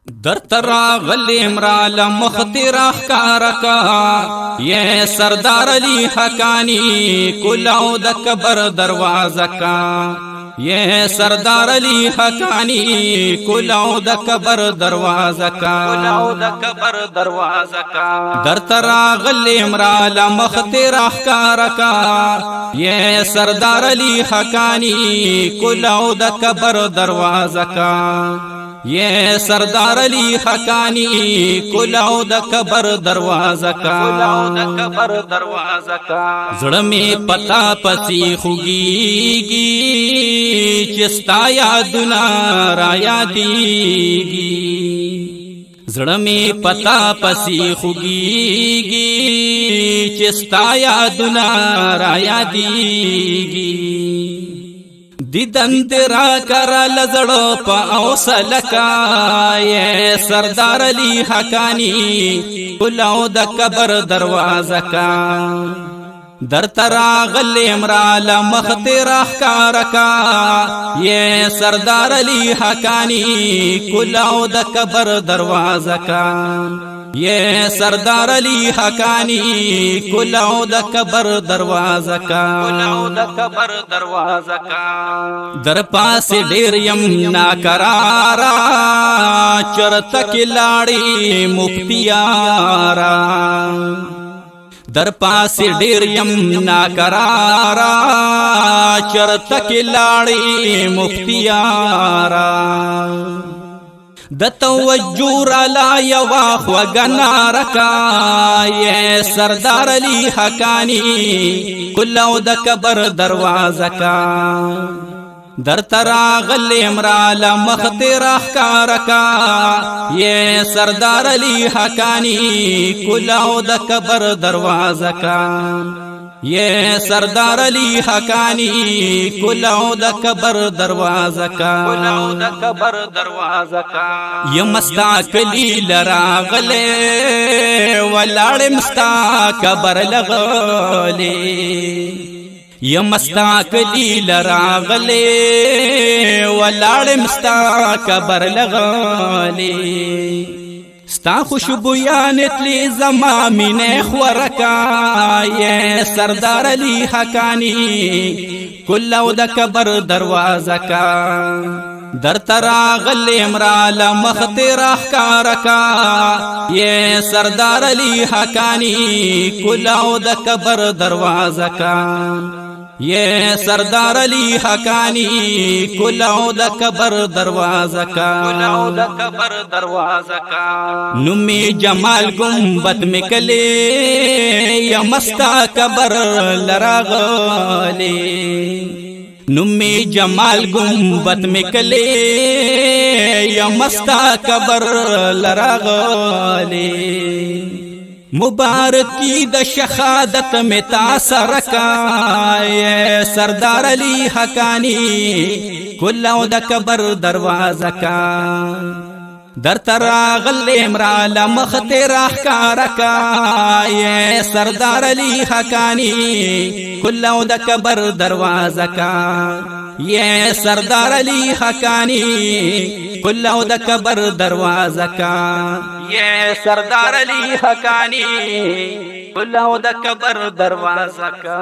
در تراغل امرال مخترخ کارکا یہ سردار علی حقانی کلاو د کبر دروازہ کا یہ سردار علی حقانی کلاو د کبر دروازہ کا در تراغل امرال مخترخ کارکا یہ سردار علی حقانی کلاو د کبر دروازہ کا یہ سردار علی حقانی کلاو د کبر دروازہ کا زړه می پتا پسی خوږیږي چستا یادونه را یادېږي زړه می پتا پسی خوږیږي چستا یادونه را یادېږي دیدن تیرا کرا لزڑو پا اوسلکا یہ سردار علی حقانی کلاو د کبر دروازہ کا در تراغل امرال مخترخ کارکا یہ سردار علی حقانی کلاو د کبر دروازہ کا یہ سردار علی حقانی کلاو د کبر دروازہ کا در پاس ډیر یم ناقرارا چرته کې لاړې مفتیارا در پاس ډیر یم ناقرارا چرته کې لاړې مفتیارا د توجه را لا یوا خوګنا رکا یہ سردار علی حقانی کلاو د کبر دروازہ کا در تراغل امرال مخترخ کارکا یہ سردار علی حقانی کلاو د کبر دروازہ کا یہ سردار علی حقانی کلاو د کبر دروازہ کا یہ مستا کلی لراغلے ولاړ مستا کبر لغلے یہ مستا کلی لراغلے ولاړ مستا کبر لغلے ستا خوشبویانت لی زما مینه خورکا یہ سردار علی حقانی کلاو د کبر دروازہ کا در تراغل امرال مخترخ کارکا یہ سردار علی حقانی کلاو د کبر دروازہ کا یہ سردار علی حقانی کلاو د کبر دروازہ کا نمی جمال گنبد میں کلے یا مستا کبر لراغلے نمی جمال گنبد میں کلے یا مستا کبر لراغلے مبارکی د شہادت میں تاثر کا یہ سردار علی حقانی کلاو د کبر دروازہ کا در تراغل امرال مخترخ کارکا یہ سردار علی حقانی کلاو د کبر دروازہ کا یہ سردار علی حقانی کلاو د کبر دروازہ کا یہ سردار علی حقانی کلاو د کبر دروازہ کا